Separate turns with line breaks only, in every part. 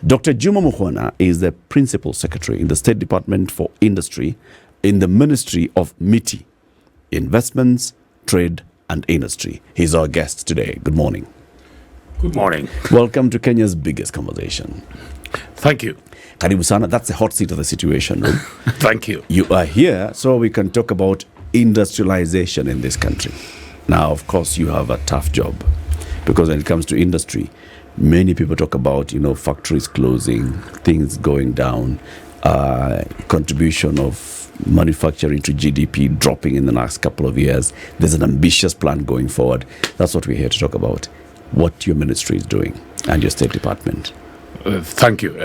Dr. Juma Mukhwana is the Principal Secretary in the State Department for Industry in the Ministry of MITI, Investments, Trade and Industry. He's our guest today. Good morning.
Good morning.
Welcome to Kenya's biggest conversation.
Thank you.
Karibu sana, that's the hot seat of the situation. Right?
Thank you.
You are here so we can talk about industrialization in this country. Now, of course, you have a tough job because when it comes to industry, many people talk about, factories closing, things going down, contribution of manufacturing to GDP dropping in the next couple of years. There's an ambitious plan going forward. That's what we're here to talk about. What your ministry is doing and your State Department.
Thank you.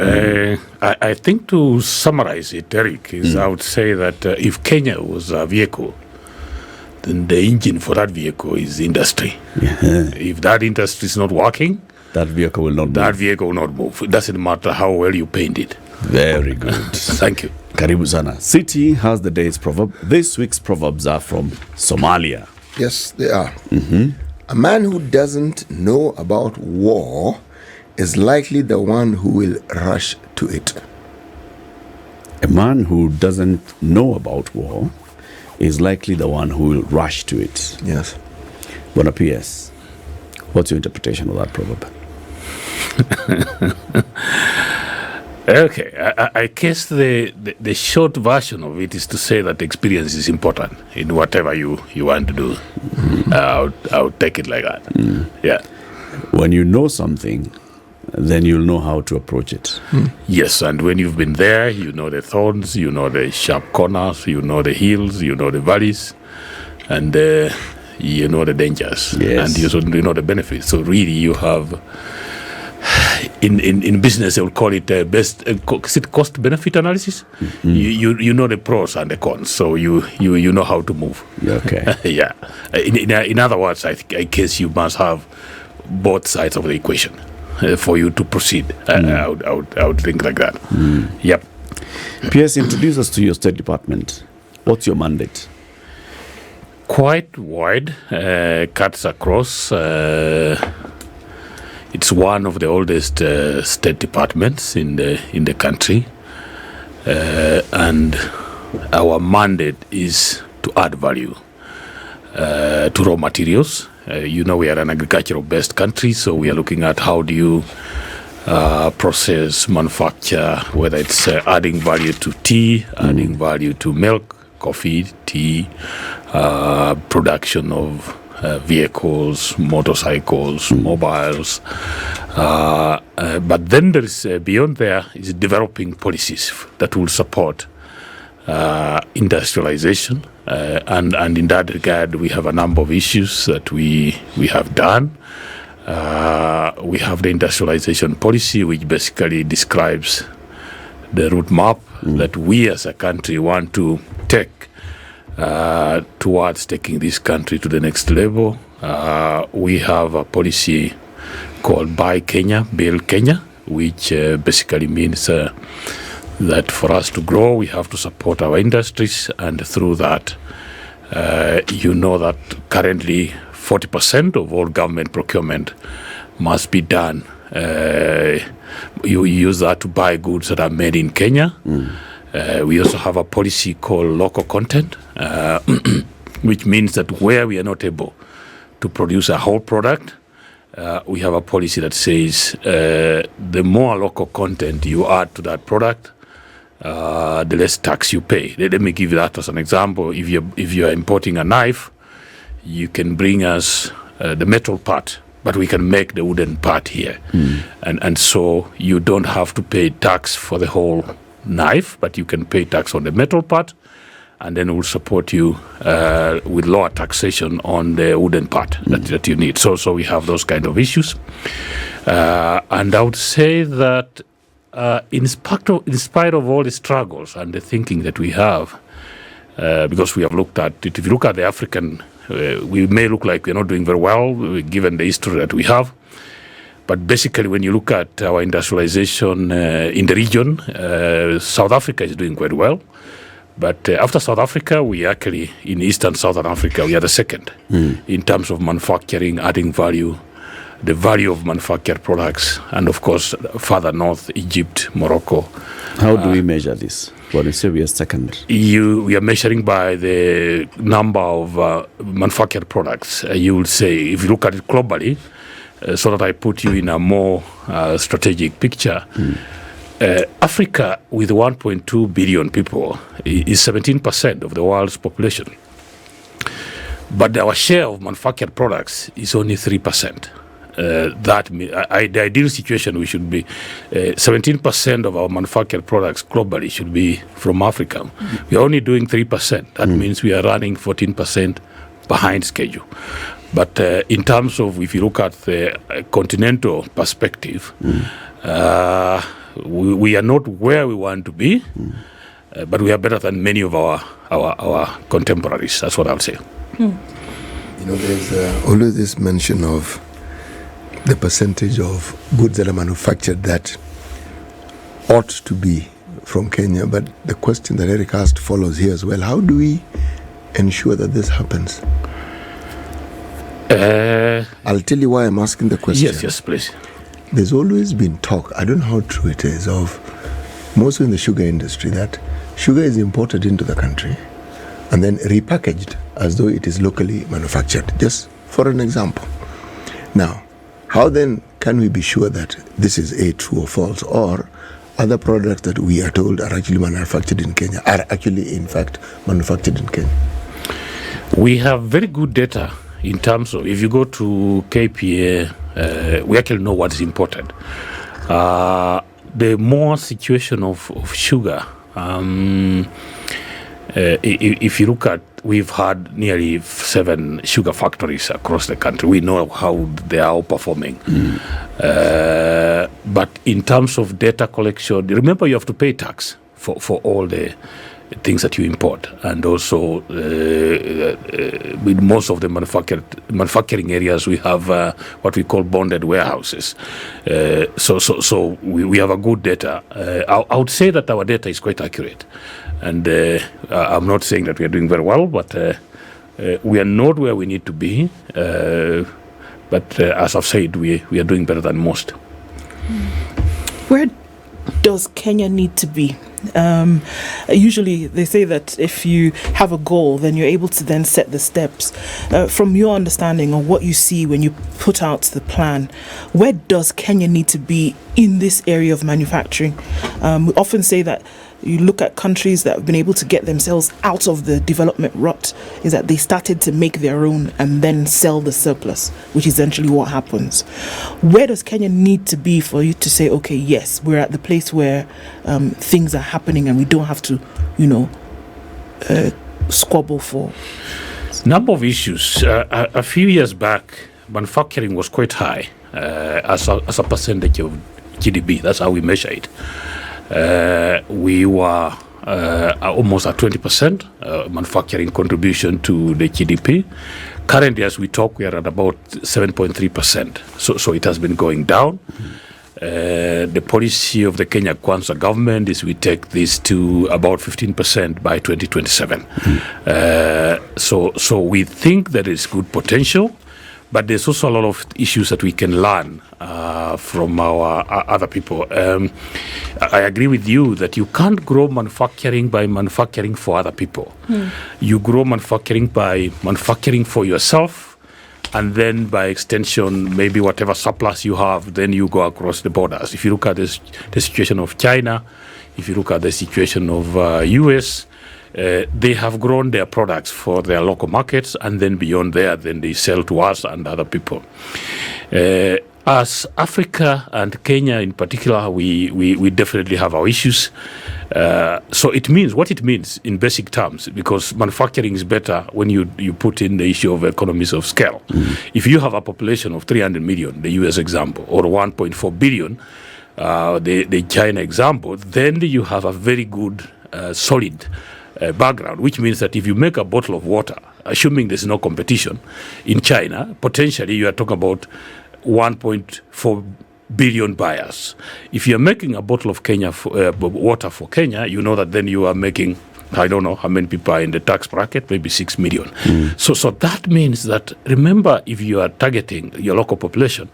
I think to summarize it, Eric, I would say that if Kenya was a vehicle, then the engine for that vehicle is industry.
Yeah.
If that industry is not working,
that vehicle will not move.
That vehicle will not move. It doesn't matter how well you paint it.
Very good.
Thank you.
Karibu sana. City has the day's proverb. This week's proverbs are from Somalia.
Yes, they are.
Mm-hmm.
A man who doesn't know about war is likely the one who will rush to it.
A man who doesn't know about war is likely the one who will rush to it.
Yes.
Bona P.S., what's your interpretation of that proverb?
Okay, I guess the short version of it is to say that experience is important in whatever you want to do. I would take it like that. Yeah.
When you know something, then you'll know how to approach it.
Yes, and when you've been there, you know the thorns, you know the sharp corners, you know the hills, you know the valleys, and you know the dangers.
Yes.
And you know the benefits. So really you have... In business, they will call it cost-benefit analysis.
Mm-hmm.
You know the pros and the cons, so you know how to move.
Okay.
Yeah. In other words, I guess you must have both sides of the equation for you to proceed. I would think like that. Yep.
P.S., introduce us to your State Department. What's your mandate?
Quite wide, cuts across. It's one of the oldest state departments in the country, and our mandate is to add value to raw materials. We are an agricultural-based country, so we are looking at how do you process, manufacture, whether it's adding value to tea, adding value to milk, coffee, tea, production of vehicles, motorcycles, mobiles. But then there is, beyond there, is developing policies that will support industrialization. And in that regard, we have a number of issues that we have done. We have the industrialization policy, which basically describes the route map that we as a country want to take towards taking this country to the next level. We have a policy called Buy Kenya, Build Kenya, which basically means that for us to grow, we have to support our industries, and through that, that currently 40% of all government procurement must be done. You use that to buy goods that are made in Kenya. We also have a policy called local content, which means that where we are not able to produce a whole product, we have a policy that says the more local content you add to that product, the less tax you pay. Let me give you that as an example. If you are importing a knife, you can bring us the metal part, but we can make the wooden part here. And so you don't have to pay tax for the whole knife, but you can pay tax on the metal part, and then we'll support you with lower taxation on the wooden part that you need. So we have those kind of issues. And I would say that in spite of all the struggles and the thinking that we have, because we have looked at it, if you look at the African, we may look like we're not doing very well, given the history that we have. But basically, when you look at our industrialization in the region, South Africa is doing quite well. But after South Africa, we actually, in Eastern Southern Africa, we are the second in terms of manufacturing, adding value. the value of manufactured products, and of course, further north, Egypt, Morocco.
How do we measure this? When you say we are second,
We are measuring by the number of manufactured products. You will say, if you look at it globally, so that I put you in a more strategic picture, Africa, with 1.2 billion people, is 17% of the world's population. But our share of manufactured products is only 3%. The ideal situation, we should be 17% of our manufactured products globally should be from Africa. We are only doing 3%. That means we are running 14% behind schedule. But in terms of, if you look at the continental perspective, we are not where we want to be, but we are better than many of our contemporaries. That's what I'll say.
There's always this mention of the percentage of goods that are manufactured that ought to be from Kenya. But the question that Eric asked follows here as well. How do we ensure that this happens? I'll tell you why I'm asking the question.
Yes, please.
There's always been talk, I don't know how true it is, of mostly in the sugar industry, that sugar is imported into the country and then repackaged as though it is locally manufactured, just for an example. Now, how then can we be sure that this is true or false, or other products that we are told are actually manufactured in Kenya are actually, in fact, manufactured in Kenya?
We have very good data in terms of, if you go to KPA, we actually know what is imported. The more situation of sugar, if you look at, we've had nearly 7 sugar factories across the country. We know how they are all performing. But in terms of data collection, remember you have to pay tax for all the things that you import, and also with most of the manufacturing areas, we have what we call bonded warehouses. So we have a good data. I would say that our data is quite accurate, and I'm not saying that we are doing very well, but we are not where we need to be. But as I've said, we are doing better than most.
Where does Kenya need to be? Usually they say that if you have a goal, then you're able to then set the steps. From your understanding of what you see when you put out the plan, where does Kenya need to be in this area of manufacturing? We often say that you look at countries that have been able to get themselves out of the development rut, is that they started to make their own and then sell the surplus, which is essentially what happens. Where does Kenya need to be for you to say, okay, yes, we're at the place where things are happening and we don't have to, squabble for?
Number of issues. A few years back, manufacturing was quite high as a percentage of GDP. That's how we measure it. We were almost at 20% manufacturing contribution to the GDP. Currently, as we talk, we are at about 7.3%. So it has been going down. The policy of the Kenya Kwanza government is we take this to about 15% by 2027. So we think there is good potential, but there's also a lot of issues that we can learn from our other people. I agree with you that you can't grow manufacturing by manufacturing for other people. You grow manufacturing by manufacturing for yourself, and then by extension, maybe whatever surplus you have, then you go across the borders. If you look at the situation of China, if you look at the situation of US, they have grown their products for their local markets, and then beyond there, then they sell to us and other people. As Africa and Kenya in particular, we definitely have our issues. So it means what it means in basic terms, because manufacturing is better when you put in the issue of economies of scale. If you have a population of 300 million, the US example, or 1.4 billion, the China example, then you have a very good, solid background, which means that if you make a bottle of water, assuming there's no competition in China, potentially you are talking about 1.4 billion buyers. If you're making a bottle of Kenya water for Kenya, you know that then you are making I don't know how many people are in the tax bracket, maybe 6 million. So that means that, remember, if you are targeting your local population,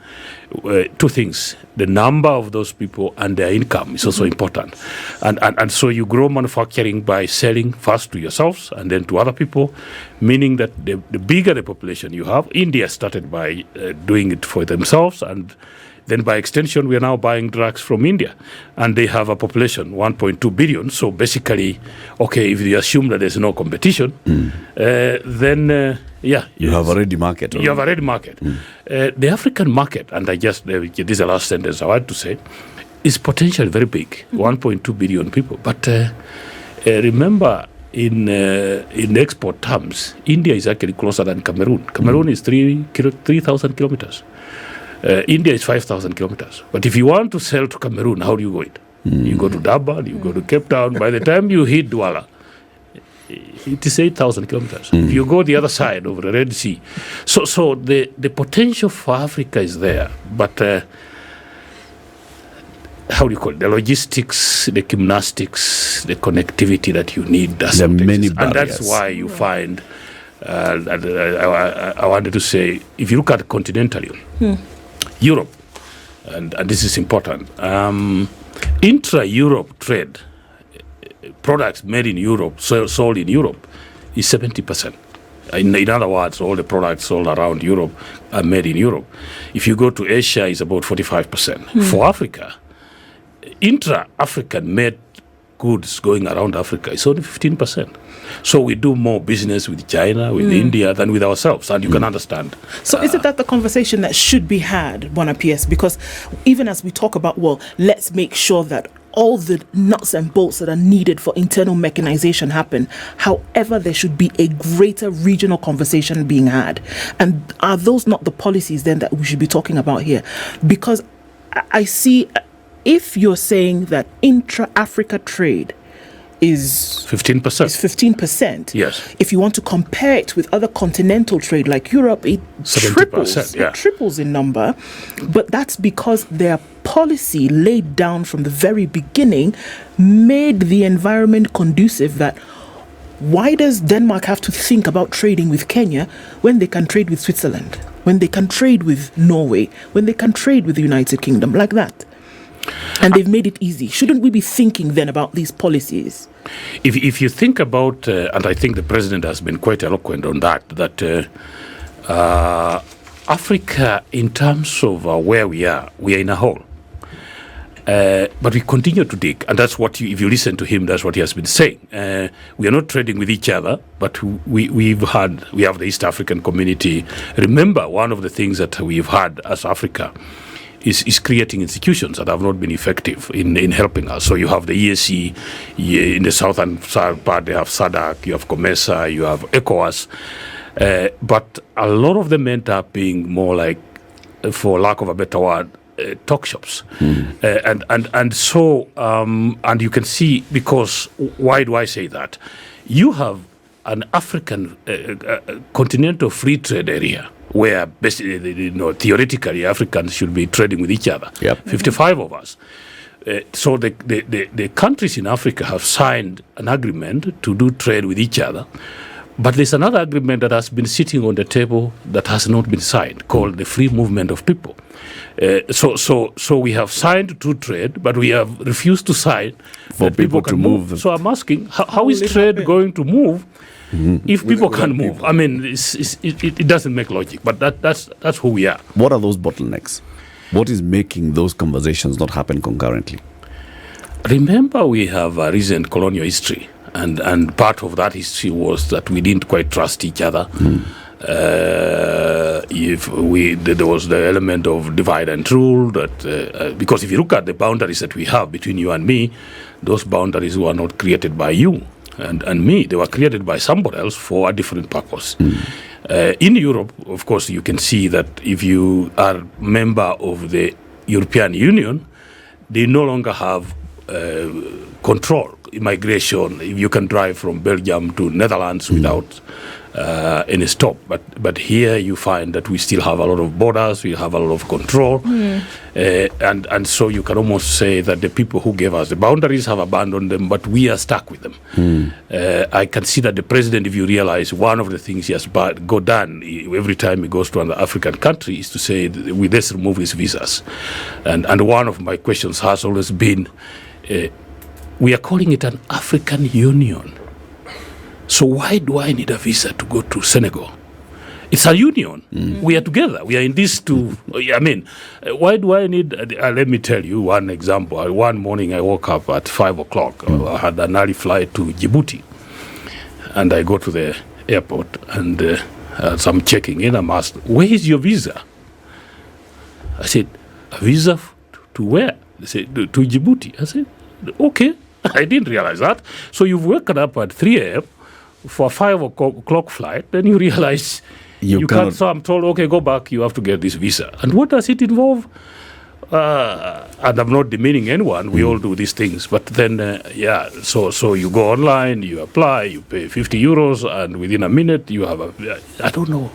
two things: the number of those people and their income is also important. And so you grow manufacturing by selling first to yourselves and then to other people, meaning that the bigger the population you have. India started by doing it for themselves, and then by extension, we are now buying drugs from India, and they have a population 1.2 billion. So basically, okay, if you assume that there's no competition, then
you have a ready market.
You have a ready market. The African market, and this is the last sentence I want to say, is potentially very big, 1.2 billion people. But remember, in export terms, India is actually closer than Cameroon. Cameroon is 3,000 kilometers. India is 5,000 kilometers. But if you want to sell to Cameroon, how do you go it? You go to Durban, you go to Cape Town. By the time you hit Douala, it is 8,000 kilometers. If you go the other side over the Red Sea. So the potential for Africa is there. But how do you call it? The logistics, the gymnastics, the connectivity that you need.
There are many barriers.
And that's why you find, I wanted to say, if you look at continentally, Europe, and this is important, intra-Europe trade, products made in Europe, sold in Europe, is 70%. In other words, all the products sold around Europe are made in Europe. If you go to Asia, it's about 45%. For Africa, intra-African made goods going around Africa is only 15%. So we do more business with China, with India, than with ourselves, and you can understand.
So isn't that the conversation that should be had, Bwana PS? Because even as we talk about, well, let's make sure that all the nuts and bolts that are needed for internal mechanization happen. However, there should be a greater regional conversation being had. And are those not the policies then that we should be talking about here? Because I see, if you're saying that intra-Africa trade is
15%.
Is 15%.
Yes.
If you want to compare it with other continental trade like Europe, it
70%,
it triples in number. But that's because their policy laid down from the very beginning made the environment conducive that why does Denmark have to think about trading with Kenya when they can trade with Switzerland, when they can trade with Norway, when they can trade with the United Kingdom, like that? And they've made it easy. Shouldn't we be thinking then about these policies?
If you think about, and I think the president has been quite eloquent on that Africa, in terms of where we are in a hole. But we continue to dig, and that's what if you listen to him, that's what he has been saying. We are not trading with each other, but we have the East African community. Remember, one of the things that we've had as Africa is creating institutions that have not been effective in helping us. So you have the EAC in the southern part, they have SADC, you have COMESA, you have ECOWAS, but a lot of them end up being more like, for lack of a better word, talk shops. And so you can see, because why do I say that? You have an African continental free trade area where basically, theoretically Africans should be trading with each other. 55 of us. So the countries in Africa have signed an agreement to do trade with each other. But there's another agreement that has been sitting on the table that has not been signed, called the free movement of people. So we have signed to trade, but we have refused to sign
for people to move.
So I'm asking, how is trade going to move if people can't move? I mean, it doesn't make logic, but that's who we are.
What are those bottlenecks? What is making those conversations not happen concurrently?
Remember, we have a recent colonial history, and part of that history was that we didn't quite trust each other. There was the element of divide and rule, that because if you look at the boundaries that we have between you and me, those boundaries were not created by you and me. They were created by somebody else for a different purpose. In Europe, of course, you can see that if you are a member of the European Union, they no longer have control immigration. If you can drive from Belgium to Netherlands without any stop. But here you find that we still have a lot of borders, we have a lot of control, and so you can almost say that the people who gave us the boundaries have abandoned them, but we are stuck with them. I can see that the president, if you realize, one of the things he has done every time he goes to an African country is to say, let's remove his visas. And one of my questions has always been, we are calling it an African Union. So why do I need a visa to go to Senegal? It's a union. We are together. We are in this why do I need... let me tell you one example. One morning I woke up at 5 o'clock. I had an early flight to Djibouti. And I go to the airport and as I'm checking in, I'm asked, where is your visa? I said, a visa to where? They said, to Djibouti. I said, okay. I didn't realize that. So you've woken up at 3 a.m. for a 5 o'clock flight, then you realize you can't. So I'm told, okay, go back, you have to get this visa. And what does it involve? And I'm not demeaning anyone, we all do these things. But then, so you go online, you apply, you pay 50 euros, and within a minute you have I don't know,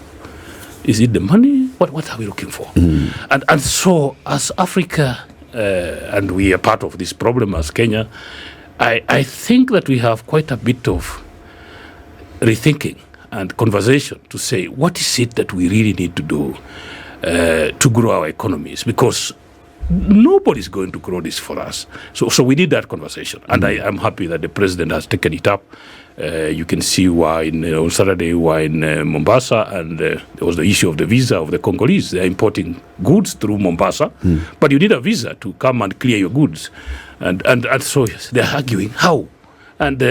is it the money? What are we looking for? And so as Africa, and we are part of this problem as Kenya, I think that we have quite a bit of rethinking and conversation to say, what is it that we really need to do to grow our economies? Because nobody's going to grow this for us. So we need that conversation. And I am happy that the president has taken it up. You can see why on Saturday we were in Mombasa, and there was the issue of the visa of the Congolese. They're importing goods through Mombasa, but you need a visa to come and clear your goods. And so they're arguing, how? And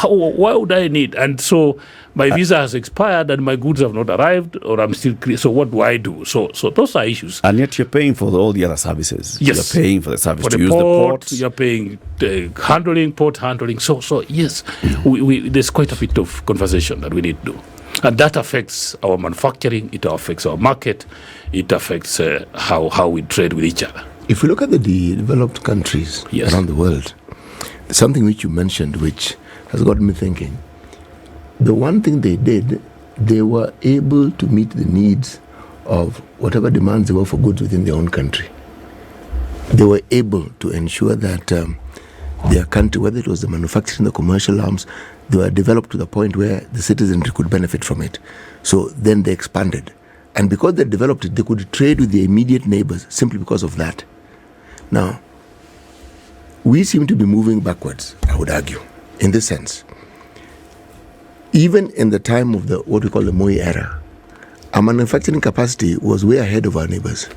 why would I need? And so my visa has expired and my goods have not arrived, or I'm still clear. So what do I do? So those are issues.
And yet you're paying for all the other services.
Yes.
You're paying for the service
for
to
the
use
port,
the ports.
You're paying port handling. So yes, there's quite a bit of conversation that we need to do. And that affects our manufacturing, it affects our market, it affects how we trade with each other.
If we look at the developed countries around the world, something which you mentioned, which has got me thinking, the one thing they did, they were able to meet the needs of whatever demands there were for goods within their own country. They were able to ensure that their country, whether it was the manufacturing, the commercial arms, they were developed to the point where the citizenry could benefit from it. So then they expanded. And because they developed it, they could trade with their immediate neighbors simply because of that. Now, we seem to be moving backwards, I would argue, in this sense. Even in the time of what we call the Moi era, our manufacturing capacity was way ahead of our neighbors.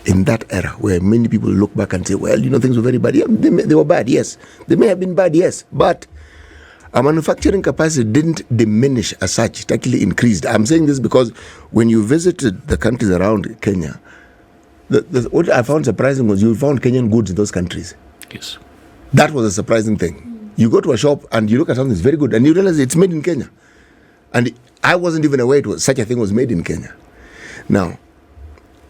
In that era, where many people look back and say, well, things were very bad. Yeah, they were bad, yes. They may have been bad, yes. But our manufacturing capacity didn't diminish as such. It actually increased. I'm saying this because when you visited the countries around Kenya, what I found surprising was you found Kenyan goods in those countries.
Yes.
That was a surprising thing. You go to a shop and you look at something that's very good and you realize it's made in Kenya. And I wasn't even aware such a thing was made in Kenya. Now,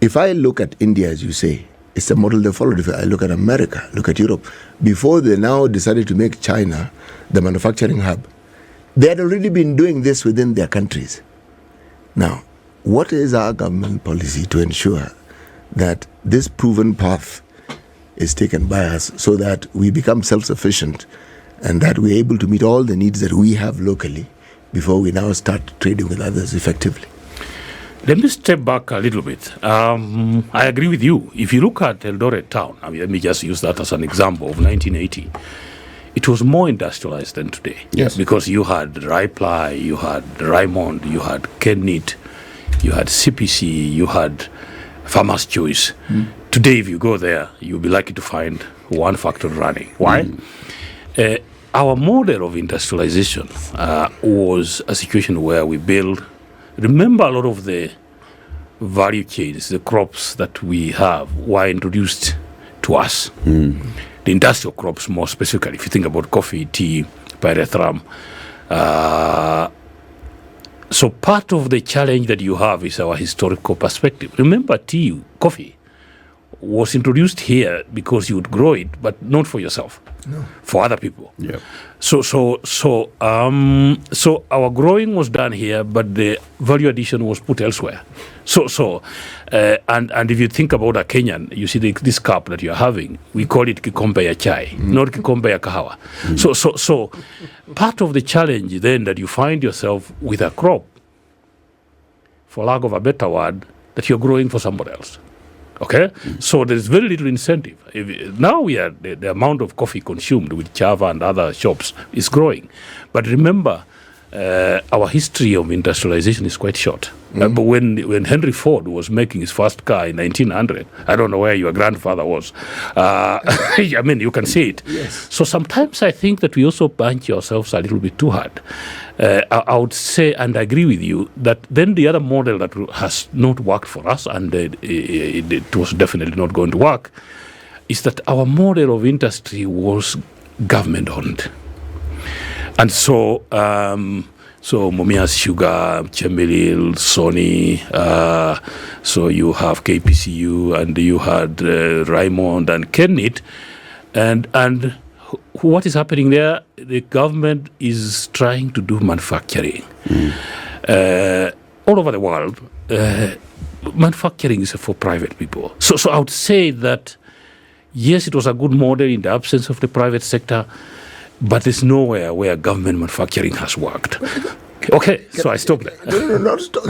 if I look at India, as you say, it's a model they followed. If I look at America, look at Europe, before they now decided to make China the manufacturing hub, they had already been doing this within their countries. Now, what is our government policy to ensure that this proven path is taken by us so that we become self-sufficient and that we're able to meet all the needs that we have locally before we now start trading with others effectively?
Let me step back a little bit. I agree with you. If you look at Eldoret town, let me just use that as an example of 1980. It was more industrialized than today.
Yes.
Because you had Raiply, you had Raymond, you had Kenit, you had CPC, you had Farmer's Choice. Today, if you go there, you'll be lucky to find one factory running. Why? Our model of industrialization was a situation where we build. Remember, a lot of the value chains, the crops that we have, were introduced to us. The industrial crops, more specifically, if you think about coffee, tea, pyrethrum. So part of the challenge that you have is our historical perspective. Remember, tea, coffee was introduced here because you would grow it, but not for yourself, for other people.
Yeah.
So our growing was done here, but the value addition was put elsewhere. And if you think about a Kenyan, you see this cup that you're having, we call it kikombe ya chai, not kikombe ya kahawa. So part of the challenge then that you find yourself with a crop, for lack of a better word, that you're growing for somebody else. Okay, so there's very little incentive. Now the amount of coffee consumed with Java and other shops is growing, but remember, our history of industrialization is quite short. But when Henry Ford was making his first car in 1900, I don't know where your grandfather was. I mean, you can see it.
Yes.
So sometimes I think that we also punch ourselves a little bit too hard. I would say and agree with you that then the other model that has not worked for us, and it was definitely not going to work, is that our model of industry was government-owned. And so Mumias Sugar, Chemelil, Sony, so you have KPCU, and you had Raymond and Kenneth, and what is happening there? The government is trying to do manufacturing all over the world. Manufacturing is for private people. So I would say that yes, it was a good model in the absence of the private sector, but there's nowhere where government manufacturing has worked. Okay, so I stop there.
No, not stop.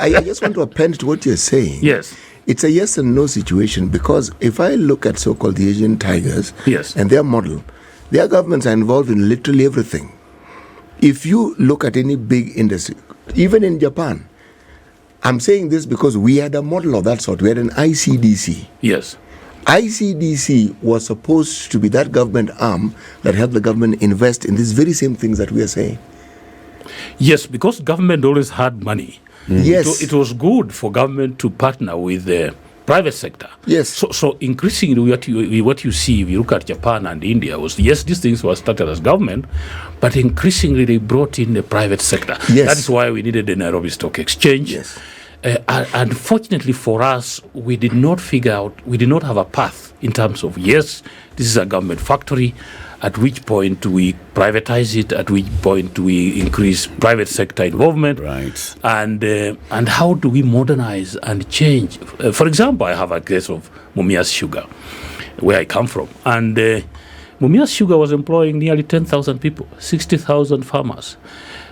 I just want to append to what you're saying.
Yes.
It's a yes and no situation, because if I look at so-called the Asian tigers
Yes.
and their model, their governments are involved in literally everything. If you look at any big industry, even in Japan, I'm saying this because we had a model of that sort. We had an ICDC.
Yes.
ICDC was supposed to be that government arm that helped the government invest in these very same things that we are saying.
Yes, because government always had money.
Yes.
It was good for government to partner with the private sector.
Yes.
So increasingly what you see, if you look at Japan and India, was yes, these things were started as government, but increasingly they brought in the private sector.
Yes.
That is why we needed the Nairobi Stock Exchange.
Yes.
Unfortunately for us, we did not have a path in terms of, yes, this is a government factory, at which point do we privatize it, at which point do we increase private sector involvement,
Right.
and how do we modernize and change. For example, I have a case of Mumias Sugar, where I come from, and Mumias Sugar was employing nearly 10,000 people, 60,000 farmers.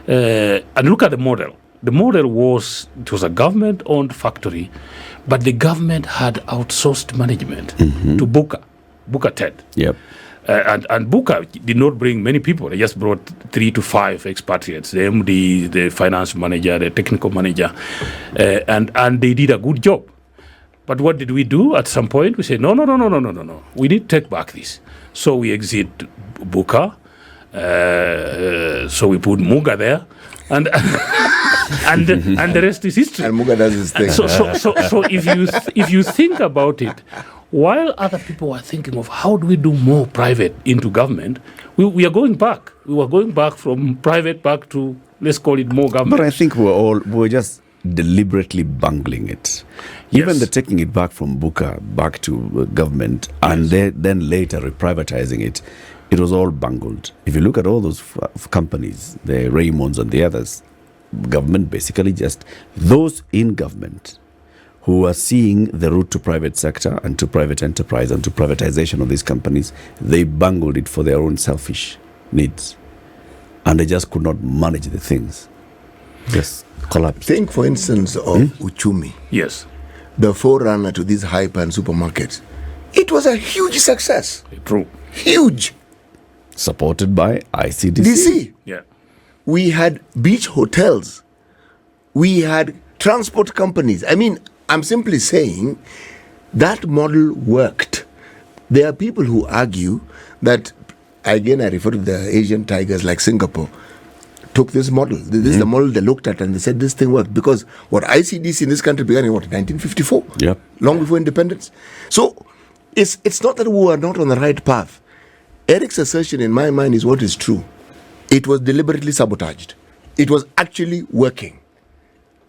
And look at the model. The model was, it was a government-owned factory, but the government had outsourced management to Buka TED.
Yep.
And Buka did not bring many people. They just brought 3 to 5 expatriates, the MD, the finance manager, the technical manager, and they did a good job. But what did we do at some point? We said, no. We need to take back this. So we exit Buka, so we put Muga there, and and the rest is history.
And Muga does his thing.
So if you think about it, while other people are thinking of how do we do more private into government, we are going back. We were going back from private back to, let's call it, more government.
But I think we're just deliberately bungling it.
Yes.
Even the taking it back from Buka back to government and then later reprivatizing it, it was all bungled. If you look at all those companies, the Raymonds and the others, government basically just, those in government who are seeing the route to private sector and to private enterprise and to privatization of these companies, they bungled it for their own selfish needs. And they just could not manage the things. Just collapsed.
Think, for instance, of Uchumi,
Yes,
the forerunner to these hyper and supermarkets. It was a huge success.
true.
Huge.
Supported by ICDC.
DC.
Yeah.
We had beach hotels. We had transport companies. I mean, I'm simply saying that model worked. There are people who argue that, again, I refer to the Asian tigers like Singapore, took this model. This is the model they looked at and they said this thing worked. Because what ICDC in this country began in 1954?
Yep.
Long before independence. So it's not that we are not on the right path. Eric's assertion in my mind is what is true. It was deliberately sabotaged. It was actually working.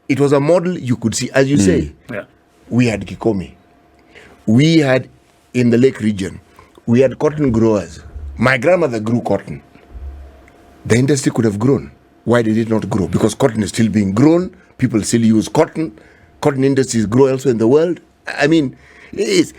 It was a model you could see, as you say.
Yeah.
We had Kikomi. we had, in the Lake region, we had cotton growers. My grandmother grew cotton. The industry could have grown. Why did it not grow? Because cotton is still being grown. People still use cotton. Cotton industries grow elsewhere in the world. I mean, if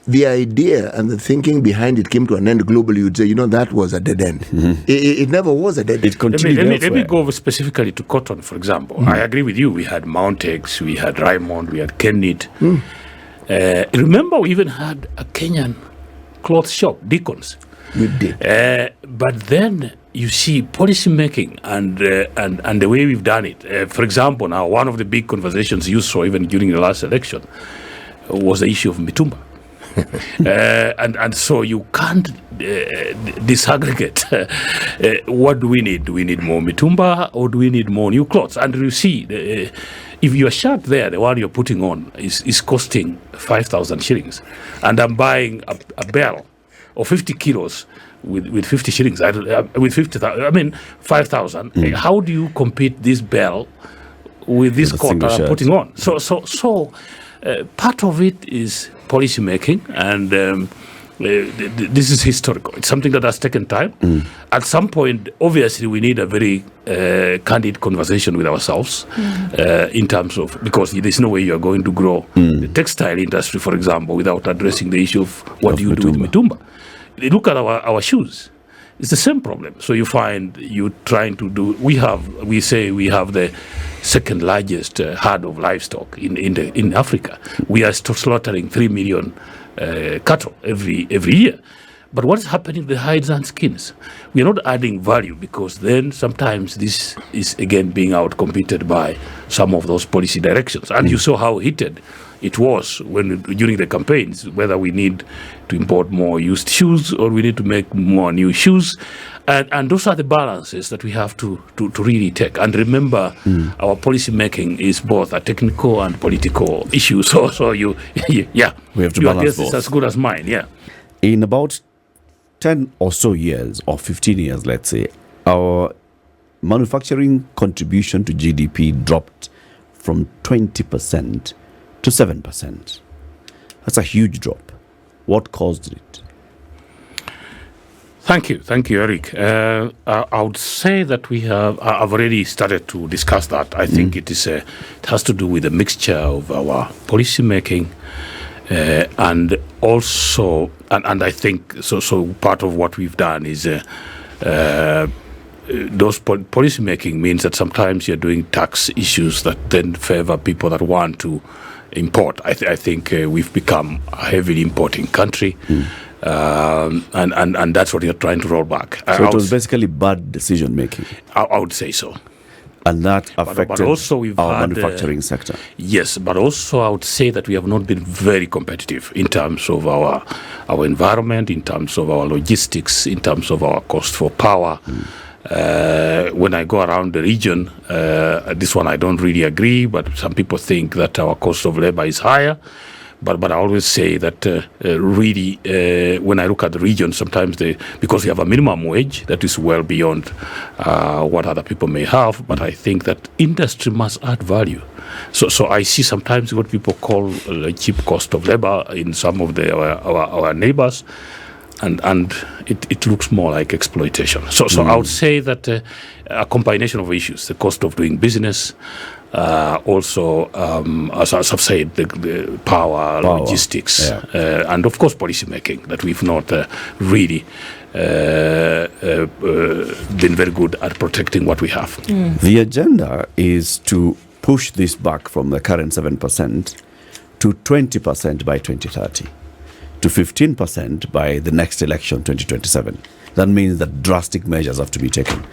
the idea and the thinking behind it came to an end globally, you'd say, that was a dead end. Mm-hmm. It never was a dead end.
It continued.
Let me go specifically to cotton, for example. I agree with you. We had Mountex, we had Raymond, we had Kenneth. Remember, we even had a Kenyan cloth shop, Deacons.
We did.
But then you see policy making and the way we've done it. For example, now one of the big conversations you saw even during the last election was the issue of Mitumba. And so you can't disaggregate. What do we need? Do we need more Mitumba or do we need more new clothes? And you see, if your shirt there, the one you're putting on, is costing 5,000 shillings, and I'm buying a bell of 50 kilos with 50 shillings, with 50,000, 5,000. How do you compete this bell with this coat that I'm putting on? So part of it is policy making, and this is historical. It's something that has taken time. At some point, obviously, we need a very candid conversation with ourselves in terms of, because there's no way you're going to grow the textile industry, for example, without addressing the issue of what do you do with Mitumba. Look at our shoes. It's the same problem. So you find you trying to do. We say we have the second largest herd of livestock in Africa. We are slaughtering 3 million cattle every year. But what is happening to the hides and skins? We are not adding value, because then sometimes this is again being outcompeted by some of those policy directions. And you saw how heated it was during the campaigns, whether we need to import more used shoes or we need to make more new shoes. And those are the balances that we have to really take. And remember, our policy making is both a technical and political issue. So we have to balance both. It's as good as mine, yeah.
In about 10 or so years, or 15 years, let's say, our manufacturing contribution to GDP dropped from 20% to 7%. That's a huge drop. What caused it?
Thank you, Eric. I would say that I've already started to discuss that. I think it has to do with a mixture of our policy making and also, and I think, so part of what we've done is those policy making means that sometimes you're doing tax issues that then favor people that want to import. I think we've become a heavily importing country. And that's what you're trying to roll back.
So it was basically bad decision making.
I would say so.
And that affected
but also
our manufacturing sector.
Yes, but also I would say that we have not been very competitive in terms of our environment, in terms of our logistics, in terms of our cost for power. When I go around the region, this one I don't really agree, but some people think that our cost of labor is higher. But I always say that really, when I look at the region, sometimes because we have a minimum wage that is well beyond what other people may have, but I think that industry must add value. So I see sometimes what people call a cheap cost of labor in some of our neighbors, and it looks more like exploitation. So I would say that a combination of issues, the cost of doing business, also, as I've said, the power, logistics, and of course policy making, that we've not really been very good at protecting what we have.
The agenda is to push this back from the current 7% to 20% by 2030, to 15% by the next election, 2027. That means that drastic measures have to be taken.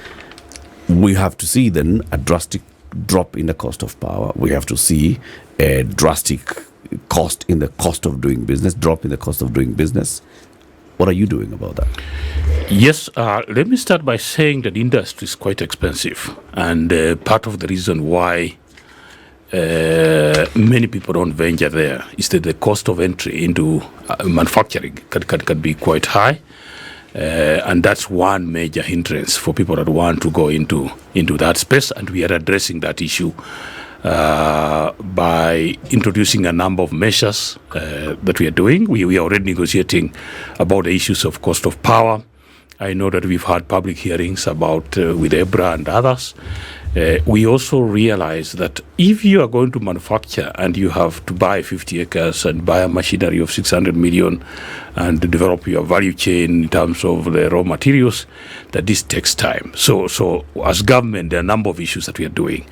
We have to see then a drastic drop in the cost of power. We have to see a drastic cost in the cost of doing business, drop in the cost of doing business. What are you doing about that?
Yes, let me start by saying that industry is quite expensive, and part of the reason why many people don't venture there is that the cost of entry into manufacturing can be quite high. And that's one major hindrance for people that want to go into that space, and we are addressing that issue by introducing a number of measures that we are doing. We are already negotiating about the issues of cost of power. I know that we've had public hearings about with EBRA and others. We also realize that if you are going to manufacture and you have to buy 50 acres and buy a machinery of 600 million and develop your value chain in terms of the raw materials, that this takes time. So as government, there are a number of issues that we are doing.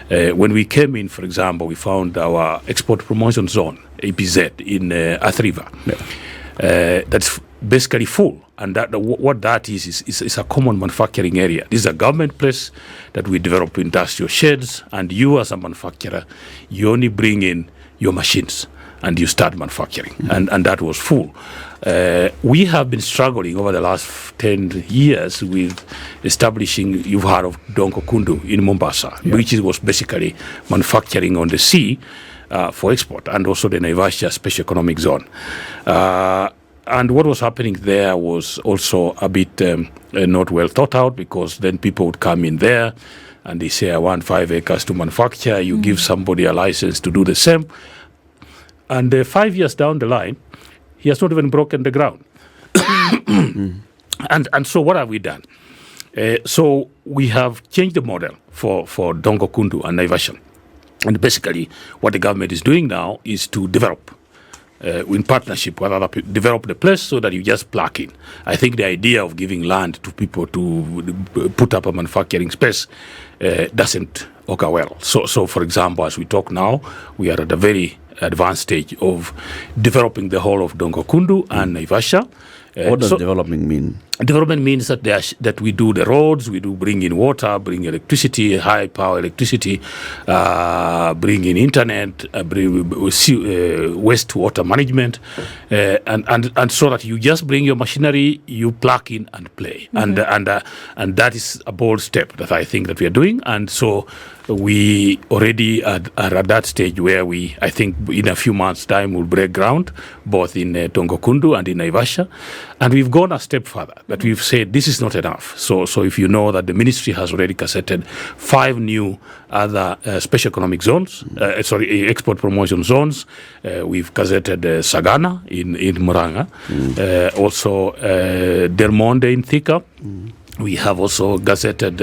When we came in, for example, we found our export promotion zone, APZ, in Athi River. Yeah. That's basically full. And what that is a common manufacturing area. This is a government place that we develop industrial sheds, and you as a manufacturer, you only bring in your machines and you start manufacturing. Mm-hmm. And that was full. We have been struggling over the last 10 years with establishing, you've heard of Dongo Kundu in Mombasa, yeah, which was basically manufacturing on the sea for export, and also the Naivasha Special Economic Zone. And what was happening there was also a bit not well thought out, because then people would come in there and they say, I want 5 acres to manufacture. You give somebody a license to do the same. And 5 years down the line, he has not even broken the ground. And so what have we done? So we have changed the model for Dongo Kundu and Naivasha. And basically what the government is doing now is to develop in partnership with other people, develop the place so that you just plug in. I think the idea of giving land to people to put up a manufacturing space doesn't occur well. So for example, as we talk now, we are at a very advanced stage of developing the whole of Dongo Kundu and Naivasha.
What does development mean?
Development means that we do the roads, we do bring in water, bring electricity, high power electricity, bring in internet, bring wastewater management, and so that you just bring your machinery, you plug in and play, and that is a bold step that I think that we are doing, and so we already are at that stage where I think in a few months' time will break ground both in Dongo Kundu and in Naivasha, and we've gone a step further. That we've said this is not enough. So if you know that the ministry has already gazetted 5 new other special economic zones, export promotion zones. We've gazetted Sagana in Muranga, also Del Monde in Thika. We have also gazetted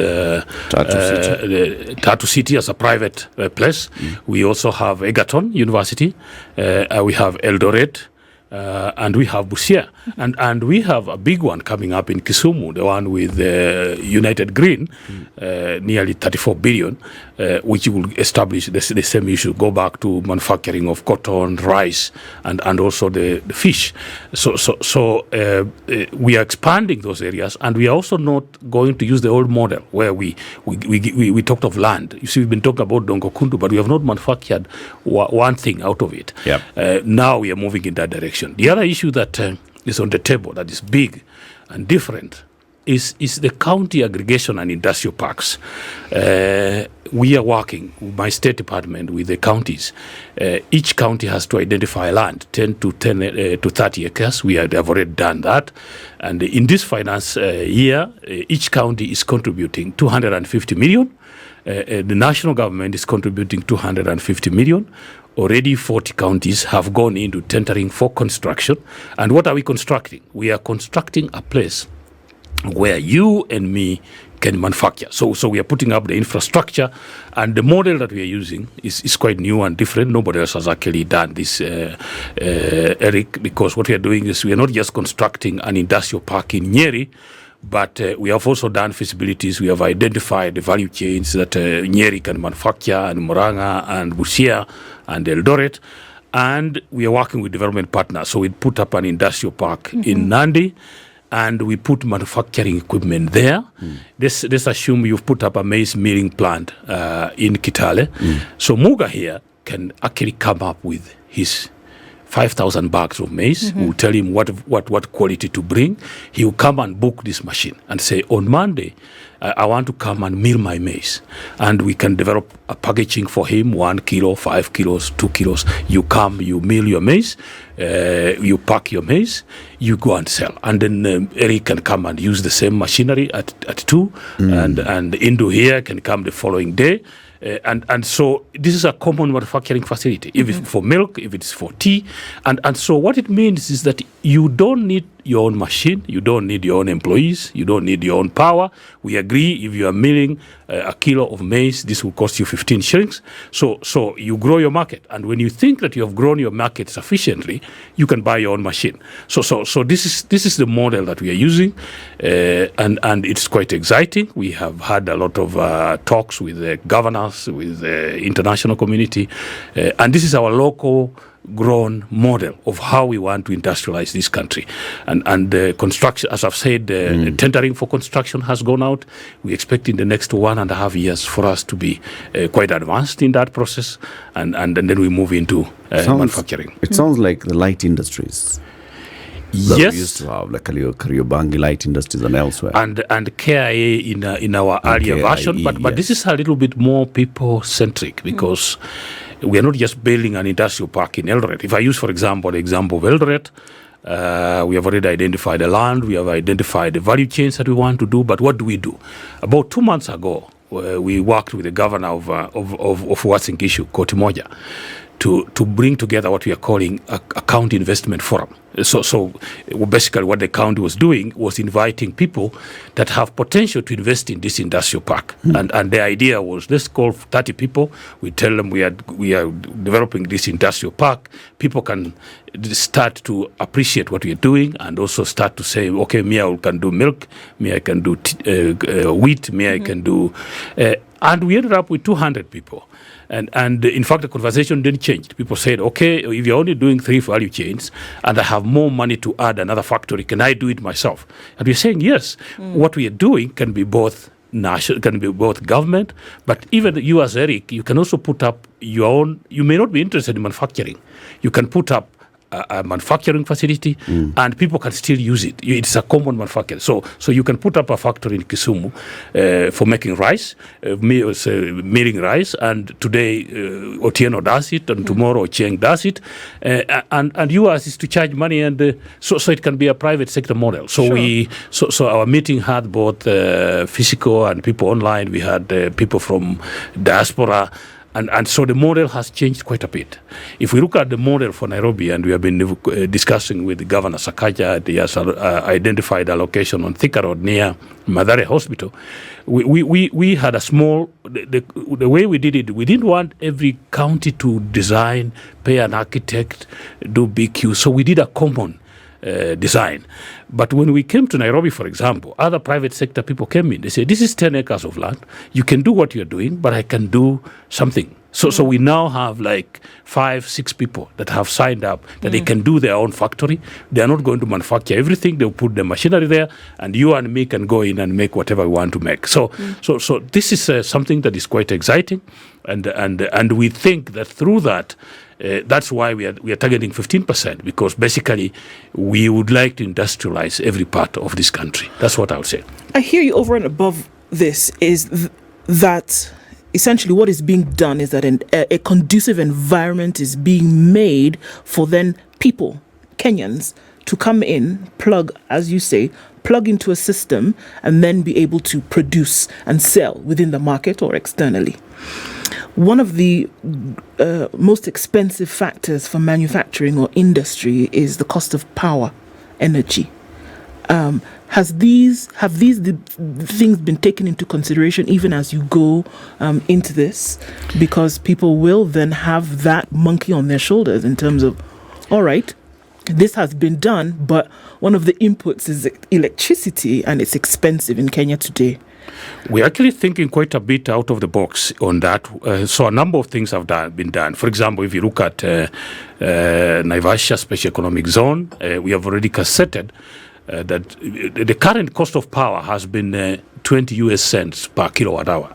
Tatu City as a private place. We also have Egerton University. We have Eldoret. And we have Busia, and we have a big one coming up in Kisumu, the one with United Green, nearly 34 billion, which will establish the same issue, go back to manufacturing of cotton, rice, and also the fish. So we are expanding those areas, and we are also not going to use the old model where we talked of land. You see, we've been talking about Dongo Kundu, but we have not manufactured one thing out of it. Yep. Now we are moving in that direction. The other issue that is on the table that is big and different is the county aggregation and industrial parks. We are working with my state department with the counties. Each county has to identify land, 10 to 30 acres. We have already done that. And in this finance year, each county is contributing 250 million. The national government is contributing 250 million. Already 40 counties have gone into tendering for construction. And what are we constructing? We are constructing a place where you and me can manufacture. So we are putting up the infrastructure, and the model that we are using is quite new and different. Nobody else has actually done this, Eric, because what we are doing is we are not just constructing an industrial park in Nyeri, but we have also done feasibilities. We have identified the value chains that Nyeri can manufacture, and Muranga and Busia and Eldoret. And we are working with development partners. So we put up an industrial park in Nandi, and we put manufacturing equipment there. Let's assume you've put up a maize milling plant in Kitale. So Muga here can actually come up with his 5,000 bags of maize. We'll tell him what quality to bring. He will come and book this machine and say, on Monday, I want to come and mill my maize. And we can develop a packaging for him, 1 kilo, 5 kilos, 2 kilos. You come, you mill your maize, you pack your maize, you go and sell. And then Eric can come and use the same machinery at 2, and Indu here can come the following day. And so this is a common manufacturing facility, if it's for milk, if it's for tea. And so what it means is that you don't need your own machine, you don't need your own employees, you don't need your own power. We agree if you are milling a kilo of maize, this will cost you 15 shillings. So you grow your market. And when you think that you have grown your market sufficiently, you can buy your own machine. So this is the model that we are using, and it's quite exciting. We have had a lot of talks with the governors, with the international community, and this is our local grown model of how we want to industrialize this country. And construction, as I've said, tendering for construction has gone out. We expect in the next 1.5 years for us to be quite advanced in that process, and then we move into manufacturing.
It sounds like the light industries that we used to have, like Kariobangi light industries and elsewhere.
And KIA in our earlier version, but this is a little bit more people-centric, because we are not just building an industrial park in Eldoret. If I use, for example, the example of Eldoret, we have already identified the land, we have identified the value chains that we want to do, but what do we do? About 2 months ago, we worked with the governor of Uasin Gishu, Koti Moja, to bring together what we are calling a county investment forum. So basically what the county was doing was inviting people that have potential to invest in this industrial park. And the idea was, let's call 30 people. We tell them we are developing this industrial park. People can start to appreciate what we are doing, and also start to say, okay, me, I can do milk, me, I can do wheat, me, I can do... and we ended up with 200 people. And in fact, the conversation didn't change. People said, okay, if you're only doing 3 value chains and I have more money to add another factory, can I do it myself? And we're saying, yes, what we are doing can be both national, can be both government, but even you as Eric, you can also put up your own. You may not be interested in manufacturing. You can put up a manufacturing facility, and people can still use it. It's a common manufacturing. So you can put up a factory in Kisumu for making rice, milling rice, and today Otieno does it, and tomorrow Chieng does it, and yours is to charge money, and so it can be a private sector model. So so our meeting had both physical and people online. We had people from diaspora. And so the model has changed quite a bit. If we look at the model for Nairobi, and we have been discussing with Governor Sakaja, he has identified a location on Thika Road near Mathare Hospital. We had a small, the way we did it, we didn't want every county to design, pay an architect, do BQ. So we did a common design. But when we came to Nairobi, for example, other private sector people came in. They said, this is 10 acres of land. You can do what you're doing, but I can do something. So we now have like 5-6 people that have signed up that they can do their own factory. They are not going to manufacture everything. They'll put the machinery there, and you and me can go in and make whatever we want to make. So this is something that is quite exciting, and we think that through that, that's why we are targeting 15%, because basically we would like to industrialize every part of this country. That's what I would say.
I hear you. Over and above this is that essentially what is being done is that a conducive environment is being made for then people, Kenyans, to come in, plug, as you say, plug into a system, and then be able to produce and sell within the market or externally. One of the most expensive factors for manufacturing or industry is the cost of power, energy. Have these things been taken into consideration even as you go into this? Because people will then have that monkey on their shoulders in terms of, all right, this has been done, but one of the inputs is electricity, and it's expensive in Kenya today.
We're actually thinking quite a bit out of the box on that. So a number of things have been done. For example, if you look at Naivasha Special Economic Zone, we have already cassetted that the current cost of power has been 20 US cents per kilowatt hour.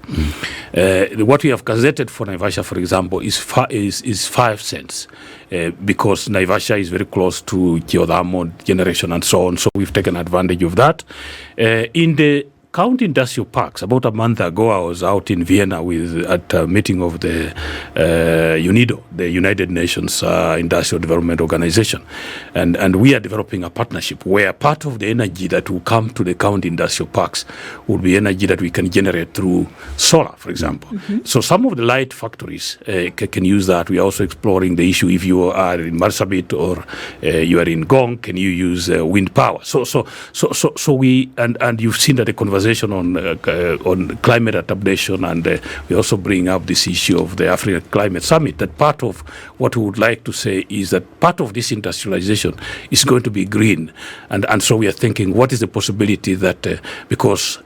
What we have gazetted for Naivasha, for example, is 5 cents, because Naivasha is very close to geothermal generation and so on. So we've taken advantage of that. In the county industrial parks. About a month ago, I was out in Vienna at a meeting of the UNIDO, the United Nations Industrial Development Organization, and we are developing a partnership where part of the energy that will come to the county industrial parks will be energy that we can generate through solar, for example. So some of the light factories can use that. We are also exploring the issue if you are in Marsabit or you are in Gong, can you use wind power? So we and you've seen that the conversation on climate adaptation, and we also bring up this issue of the African Climate Summit. That part of what we would like to say is that part of this industrialization is going to be green, and so we are thinking, what is the possibility that because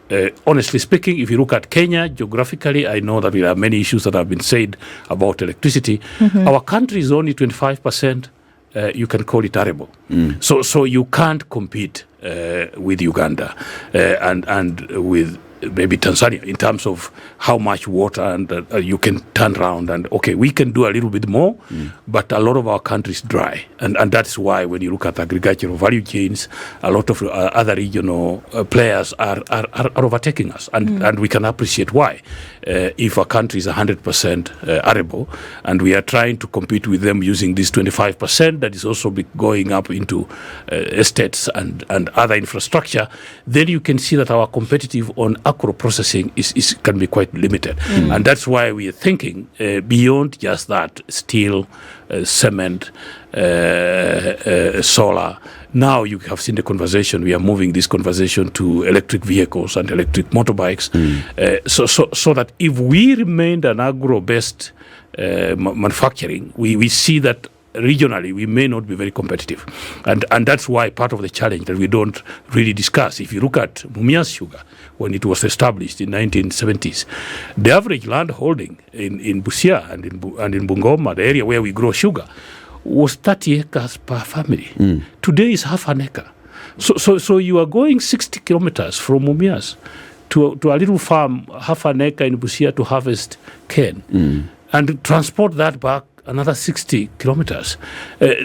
honestly speaking, if you look at Kenya geographically, I know that there are many issues that have been said about electricity. Our country is only 25%. You can call it arable. So you can't compete with Uganda and with maybe Tanzania in terms of how much water and you can turn around and okay, we can do a little bit more, but a lot of our country is dry, and that's why when you look at agricultural value chains, a lot of other regional players are overtaking us, and we can appreciate why. If a country is 100% arable and we are trying to compete with them using this 25% that is also going up into estates and other infrastructure, then you can see that our competitive on agro processing can be quite limited. And that's why we are thinking beyond just that, steel, cement, solar. Now you have seen the conversation. We are moving this conversation to electric vehicles and electric motorbikes. So that if we remained an agro-based manufacturing, we see that regionally we may not be very competitive, and that's why part of the challenge that we don't really discuss. If you look at Mumias Sugar, when it was established in 1970s, the average land holding in Busia and in Bungoma, the area where we grow sugar, was 30 acres per family. Today is half an acre. So you are going 60 kilometers from Mumias to a little farm, half an acre in Busia, to harvest cane and transport that back another 60 kilometers.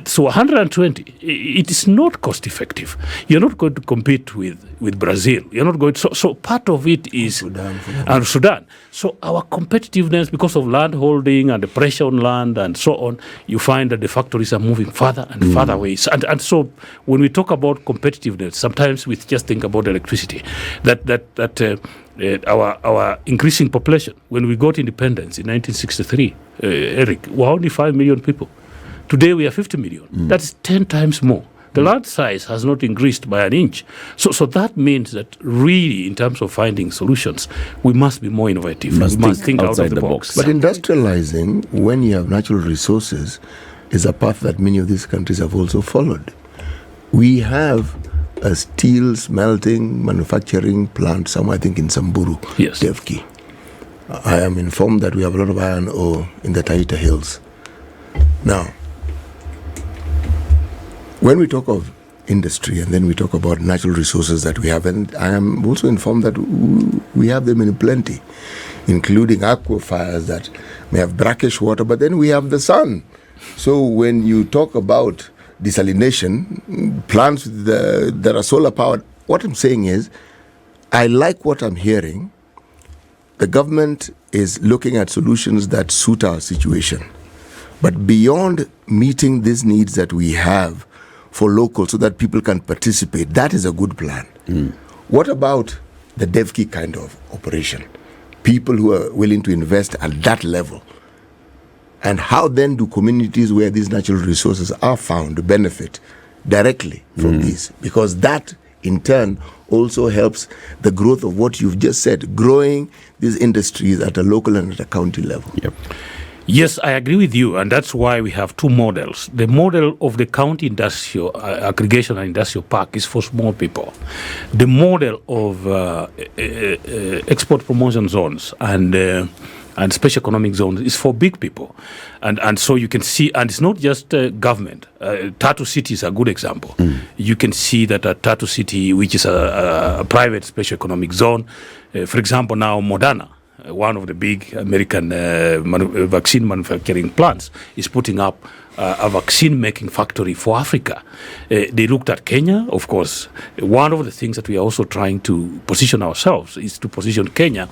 So 120, it is not cost effective. You're not going to compete with Brazil. You're not going to, so part of it is Sudan. So our competitiveness, because of land holding and the pressure on land and so on, you find that the factories are moving further and further away. And so when we talk about competitiveness, sometimes we just think about electricity. Our increasing population, when we got independence in 1963, Eric, we're only 5 million people. Today we are 50 million. That's 10 times more. The land size has not increased by an inch. So that means that really, in terms of finding solutions, we must be more innovative. We must think out of the box.
But industrializing, when you have natural resources, is a path that many of these countries have also followed. We have a steel smelting manufacturing plant somewhere, I think in Samburu,
Yes.
Devki. I am informed that we have a lot of iron ore in the Taita Hills. Now, when we talk of industry and then we talk about natural resources that we have, and I am also informed that we have them in plenty, including aquifers that may have brackish water, but then we have the sun. So when you talk about desalination, plants that are solar powered, what I'm saying is, I like what I'm hearing. The government is looking at solutions that suit our situation. But beyond meeting these needs that we have for local so that people can participate, that is a good plan. What about the Devki kind of operation? People who are willing to invest at that level. And how then do communities where these natural resources are found benefit directly from these? Because that, in turn, also helps the growth of what you've just said, growing these industries at a local and at a county level.
Yep.
Yes, I agree with you, and that's why we have two models. The model of the county industrial aggregation and industrial park is for small people. The model of export promotion zones and special economic zones is for big people. And so you can see, and it's not just government. Tatu City is a good example. You can see that at Tatu City, which is a private special economic zone, for example, now Modana, one of the big American vaccine manufacturing plants, is putting up a vaccine-making factory for Africa. They looked at Kenya, of course. One of the things that we are also trying to position ourselves is to position Kenya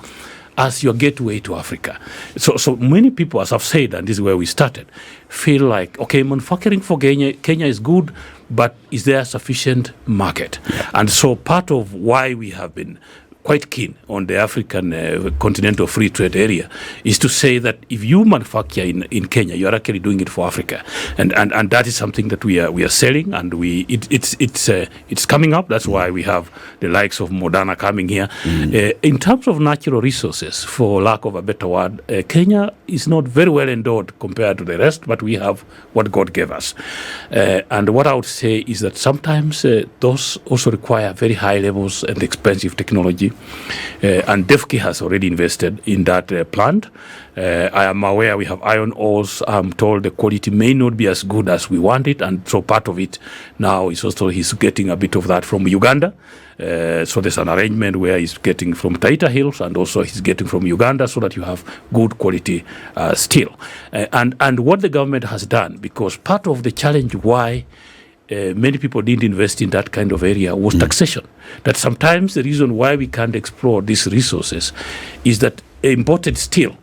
as your gateway to Africa. So many people, as I've said, and this is where we started, feel like, okay, manufacturing for Kenya is good, but is there a sufficient market? Yeah. And so part of why we have been quite keen on the African continental free trade area is to say that if you manufacture in Kenya, you are actually doing it for Africa, and that is something that we are selling, and it's coming up. That's why we have the likes of Moderna coming here. In terms of natural resources, for lack of a better word, Kenya is not very well endowed compared to the rest, but we have what God gave us. And what I would say is that sometimes those also require very high levels and expensive technology. And DEFCI has already invested in that plant. I am aware we have iron ores. I'm told the quality may not be as good as we want it, and so part of it now is also he's getting a bit of that from Uganda. So there's an arrangement where he's getting from Taita Hills, and also he's getting from Uganda, so that you have good quality steel. And what the government has done, because part of the challenge why many people didn't invest in that kind of area was taxation. That sometimes the reason why we can't explore these resources is that imported steel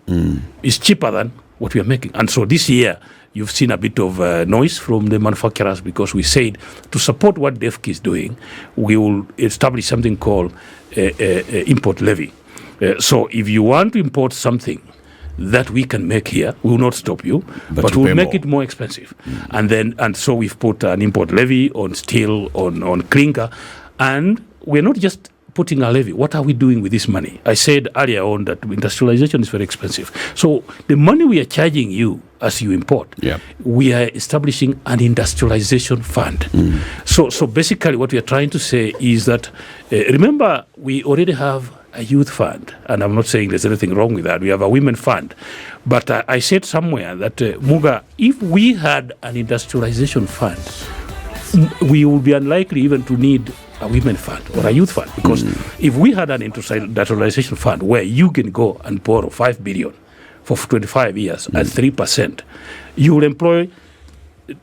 is cheaper than what we are making. And so this year, you've seen a bit of noise from the manufacturers, because we said to support what DEFCI is doing, we will establish something called import levy. So if you want to import something that we can make here, we will not stop you, but we'll make it more expensive. And so we've put an import levy on steel, on clinker, and we're not just putting a levy. What are we doing with this money? I said earlier on that industrialization is very expensive. So the money we are charging you as you import, we are establishing an industrialization fund. So basically what we are trying to say is that, remember, we already have a youth fund, and I'm not saying there's anything wrong with that. We have a women fund. But I said somewhere that, Muga, if we had an industrialization fund, we would be unlikely even to need a women fund or a youth fund, because if we had an industrialization fund where you can go and borrow 5 billion for 25 years at 3%, you will employ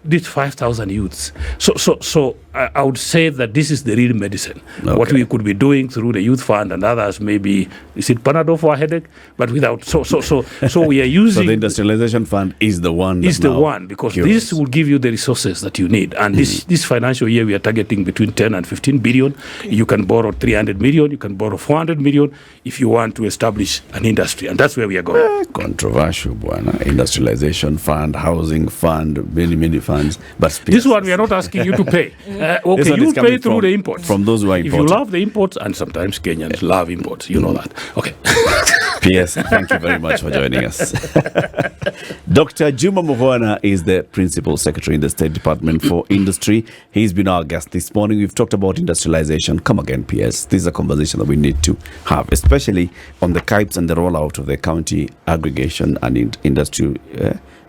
these 5,000 youths. So I would say that this is the real medicine. Okay. What we could be doing through the youth fund and others, maybe, is it Panadol for a headache? But without, so we are using.
So the industrialization fund is the one.
Is the one, because this will give you the resources that you need. And this financial year, we are targeting between 10 and 15 billion. You can borrow 300 million, you can borrow 400 million if you want to establish an industry. And that's where we are going.
Controversial, Buana. Industrialization fund, housing fund, many funds. But
this one, we are not asking you to pay. Okay, you pay through the imports.
From those who are importing.
If you love the imports, and sometimes Kenyans love imports, you know that. Okay.
PS, thank you very much for joining us. Dr. Juma Mukhwana is the Principal Secretary in the State Department for Industry. He's been our guest this morning. We've talked about industrialization. Come again, PS. This is a conversation that we need to have, especially on the KIPES and the rollout of the county aggregation and industrial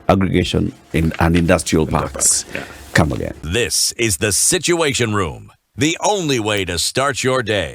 aggregation and industrial parks. Come again.
This is the Situation Room, the only way to start your day.